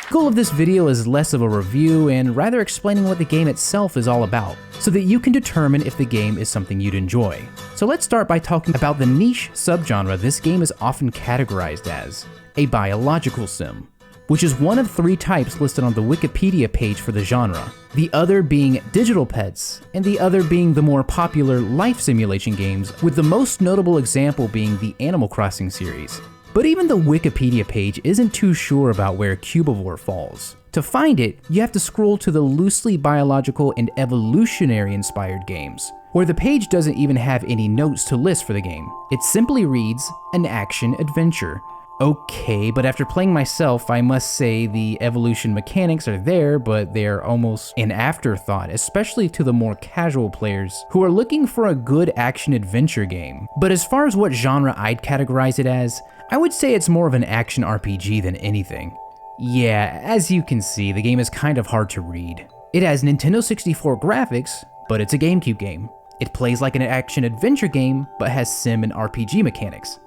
The goal of this video is less of a review and rather explaining what the game itself is all about, so that you can determine if the game is something you'd enjoy. So let's start by talking about the niche subgenre this game is often categorized as, a biological sim, which is one of 3 types listed on the Wikipedia page for the genre, the other being digital pets, and the other being the more popular life simulation games, with the most notable example being the Animal Crossing series. But even the Wikipedia page isn't too sure about where Cubivore falls. To find it, you have to scroll to the loosely biological and evolutionary inspired games, where the page doesn't even have any notes to list for the game. It simply reads, an action adventure. Okay, but after playing myself, I must say the evolution mechanics are there, but they're almost an afterthought, especially to the more casual players who are looking for a good action-adventure game. But as far as what genre I'd categorize it as, I would say it's more of an action RPG than anything. Yeah, as you can see, the game is kind of hard to read. It has Nintendo 64 graphics, but it's a GameCube game. It plays like an action-adventure game, but has sim and RPG mechanics.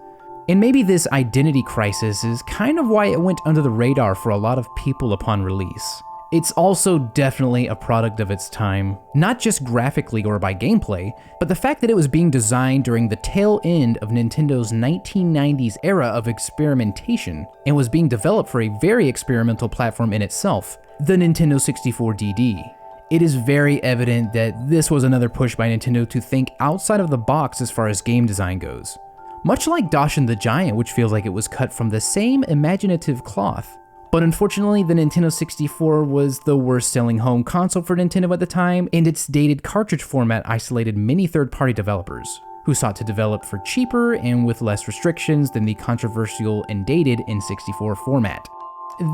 And maybe this identity crisis is kind of why it went under the radar for a lot of people upon release. It's also definitely a product of its time, not just graphically or by gameplay, but the fact that it was being designed during the tail end of Nintendo's 1990s era of experimentation, and was being developed for a very experimental platform in itself, the Nintendo 64 DD. It is very evident that this was another push by Nintendo to think outside of the box as far as game design goes. Much like Daishin the Giant, which feels like it was cut from the same imaginative cloth. But unfortunately, the Nintendo 64 was the worst-selling home console for Nintendo at the time, and its dated cartridge format isolated many third-party developers, who sought to develop for cheaper and with less restrictions than the controversial and dated N64 format.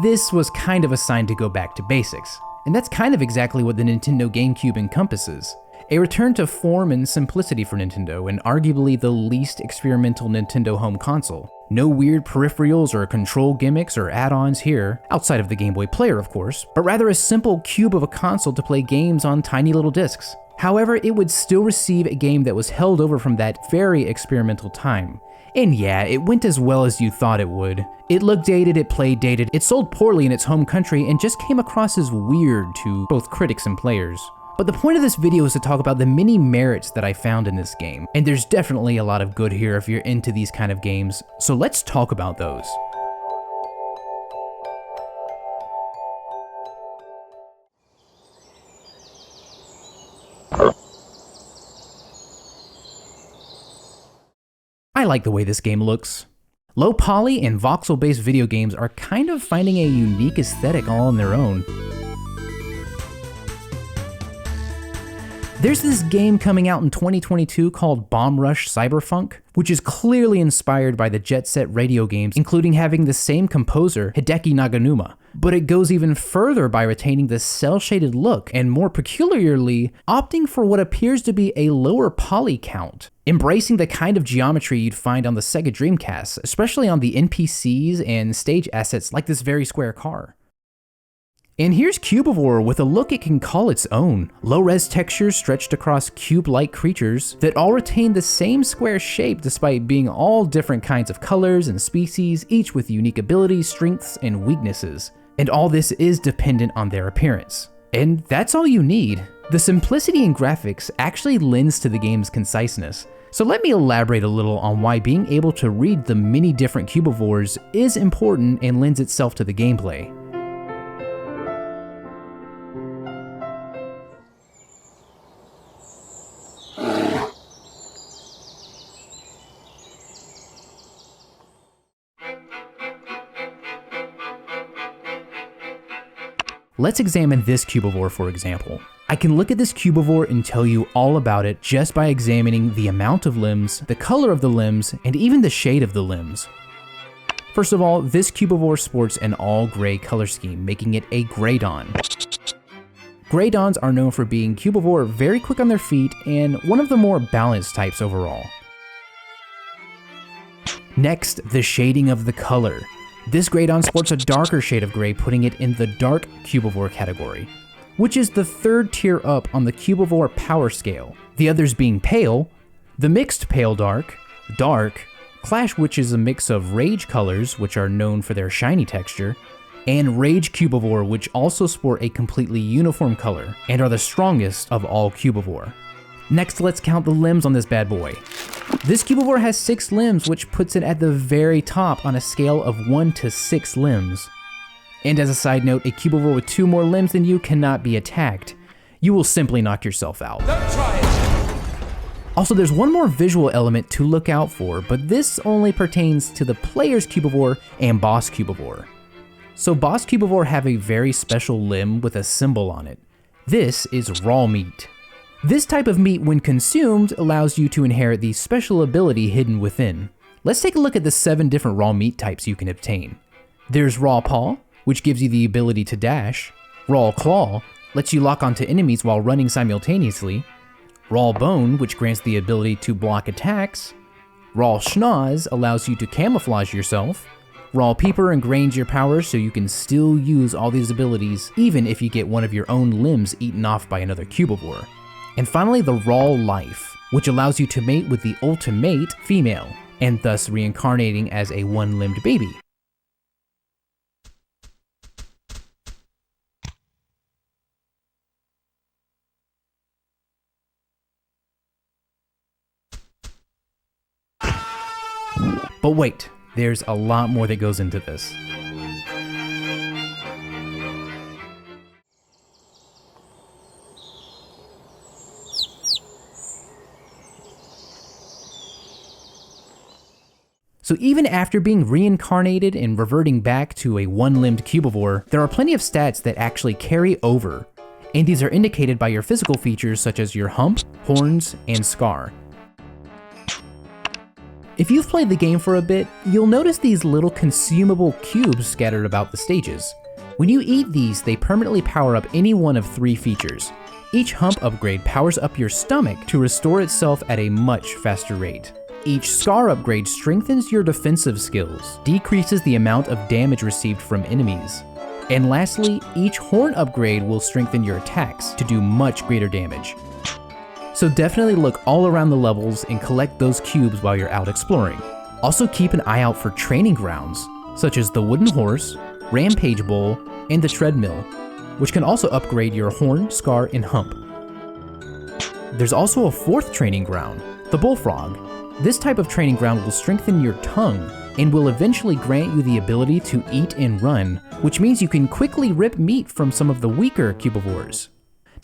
This was kind of a sign to go back to basics, and that's kind of exactly what the Nintendo GameCube encompasses. A return to form and simplicity for Nintendo, and arguably the least experimental Nintendo home console. No weird peripherals or control gimmicks or add-ons here, outside of the Game Boy Player of course, but rather a simple cube of a console to play games on tiny little discs. However, it would still receive a game that was held over from that very experimental time. And yeah, it went as well as you thought it would. It looked dated, it played dated, it sold poorly in its home country, and just came across as weird to both critics and players. But the point of this video is to talk about the many merits that I found in this game, and there's definitely a lot of good here if you're into these kind of games, so let's talk about those. I like the way this game looks. Low poly and voxel-based video games are kind of finding a unique aesthetic all on their own. There's this game coming out in 2022 called Bomb Rush Cyberfunk, which is clearly inspired by the Jet Set Radio games, including having the same composer, Hideki Naganuma. But it goes even further by retaining the cel-shaded look, and more peculiarly, opting for what appears to be a lower poly count, embracing the kind of geometry you'd find on the Sega Dreamcast, especially on the NPCs and stage assets like this very square car. And here's Cubivore with a look it can call its own. Low-res textures stretched across cube-like creatures that all retain the same square shape despite being all different kinds of colors and species, each with unique abilities, strengths, and weaknesses. And all this is dependent on their appearance. And that's all you need. The simplicity in graphics actually lends to the game's conciseness. So let me elaborate a little on why being able to read the many different Cubivores is important and lends itself to the gameplay. Let's examine this Cubivore for example. I can look at this Cubivore and tell you all about it just by examining the amount of limbs, the color of the limbs, and even the shade of the limbs. First of all, this Cubivore sports an all-gray color scheme, making it a Greydon. Greydons are known for being Cubivore very quick on their feet and one of the more balanced types overall. Next, the shading of the color. This Greydon sports a darker shade of gray, putting it in the dark Cubivore category, which is the third tier up on the Cubivore power scale, the others being pale, the mixed pale dark, dark, Clash, which is a mix of Rage colors, which are known for their shiny texture, and Rage Cubivore, which also sport a completely uniform color and are the strongest of all Cubivore. Next, let's count the limbs on this bad boy. This Cubivore has 6 limbs, which puts it at the very top on a scale of 1 to 6 limbs. And as a side note, a Cubivore with 2 more limbs than you cannot be attacked. You will simply knock yourself out. Don't try it. Also, there's one more visual element to look out for, but this only pertains to the player's Cubivore and boss Cubivore. So boss Cubivore have a very special limb with a symbol on it. This is raw meat. This type of meat, when consumed, allows you to inherit the special ability hidden within. Let's take a look at the 7 different raw meat types you can obtain. There's Raw Paw, which gives you the ability to dash. Raw Claw lets you lock onto enemies while running simultaneously. Raw Bone, which grants the ability to block attacks. Raw Schnoz allows you to camouflage yourself. Raw Peeper ingrains your powers so you can still use all these abilities even if you get one of your own limbs eaten off by another Cubivore. And finally, the Raw Life, which allows you to mate with the ultimate female, and thus reincarnating as a one-limbed baby. But wait, there's a lot more that goes into this. So even after being reincarnated and reverting back to a one-limbed Cubivore, there are plenty of stats that actually carry over, and these are indicated by your physical features such as your hump, horns, and scar. If you've played the game for a bit, you'll notice these little consumable cubes scattered about the stages. When you eat these, they permanently power up any one of 3 features. Each hump upgrade powers up your stomach to restore itself at a much faster rate. Each scar upgrade strengthens your defensive skills, decreases the amount of damage received from enemies. And lastly, each horn upgrade will strengthen your attacks to do much greater damage. So definitely look all around the levels and collect those cubes while you're out exploring. Also keep an eye out for training grounds, such as the Wooden Horse, Rampage Bowl, and the Treadmill, which can also upgrade your horn, scar, and hump. There's also a 4th training ground, the Bullfrog. This type of training ground will strengthen your tongue and will eventually grant you the ability to eat and run, which means you can quickly rip meat from some of the weaker Cubivores.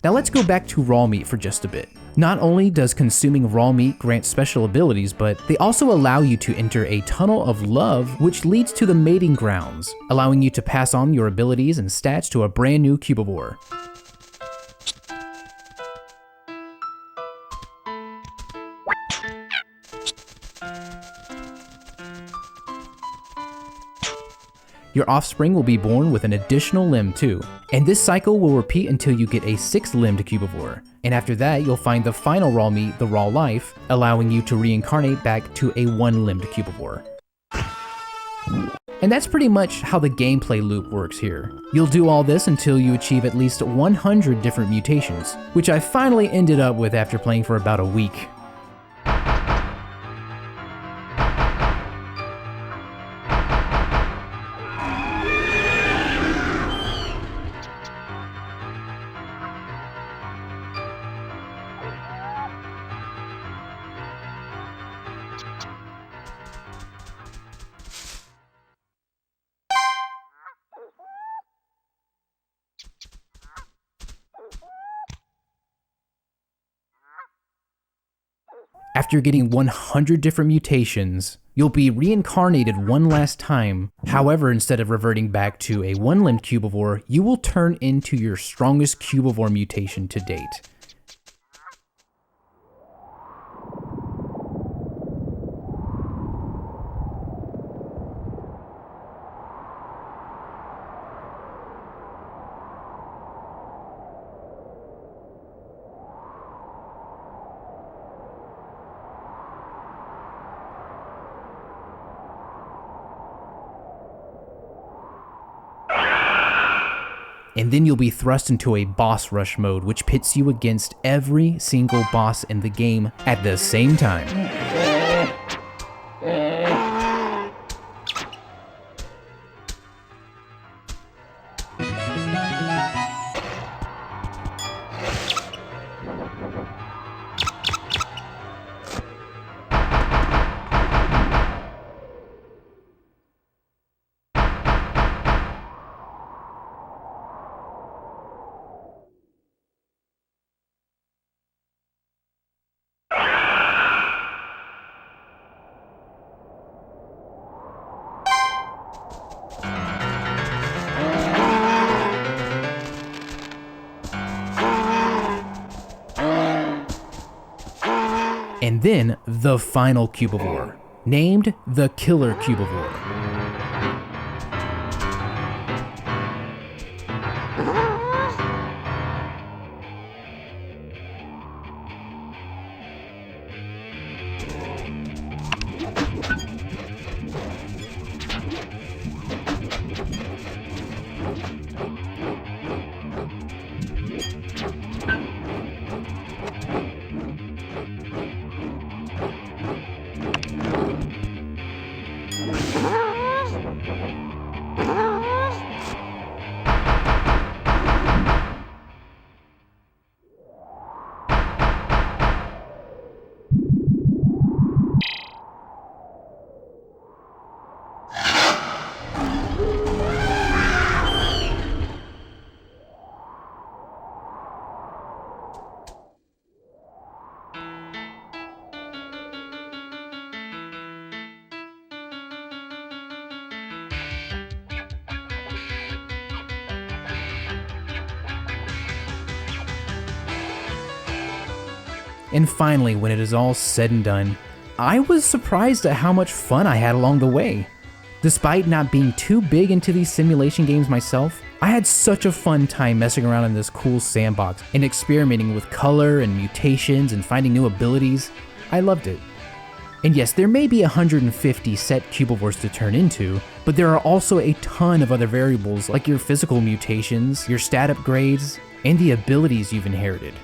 Now let's go back to raw meat for just a bit. Not only does consuming raw meat grant special abilities, but they also allow you to enter a tunnel of love which leads to the mating grounds, allowing you to pass on your abilities and stats to a brand new Cubivore. Your offspring will be born with an additional limb too, and this cycle will repeat until you get a 6-limbed Cubivore. And after that, you'll find the final raw meat, the Raw Life, allowing you to reincarnate back to a 1-limbed Cubivore. And that's pretty much how the gameplay loop works here. You'll do all this until you achieve at least 100 different mutations, which I finally ended up with after playing for about a week. After getting 100 different mutations, you'll be reincarnated one last time. However, instead of reverting back to a 1-limbed Cubivore, you will turn into your strongest Cubivore mutation to date. And then you'll be thrust into a boss rush mode, which pits you against every single boss in the game at the same time. then the final Cubivore, named the Killer Cubivore. And finally, when it is all said and done, I was surprised at how much fun I had along the way. Despite not being too big into these simulation games myself, I had such a fun time messing around in this cool sandbox and experimenting with color and mutations and finding new abilities. I loved it. And yes, there may be 150 set Cubivores to turn into, but there are also a ton of other variables like your physical mutations, your stat upgrades, and the abilities you've inherited.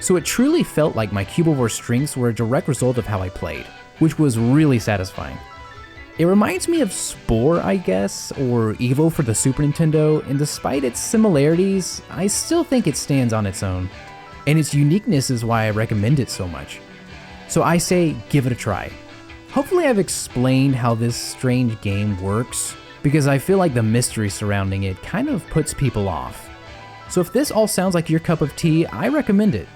So it truly felt like my Cubivore strengths were a direct result of how I played, which was really satisfying. It reminds me of Spore, I guess, or Evo for the Super Nintendo, and despite its similarities, I still think it stands on its own. And its uniqueness is why I recommend it so much. So I say give it a try. Hopefully I've explained how this strange game works, because I feel like the mystery surrounding it kind of puts people off. So if this all sounds like your cup of tea, I recommend it.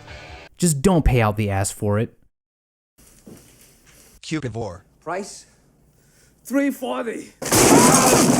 Just don't pay out the ass for it. Cubivore. Price? $340.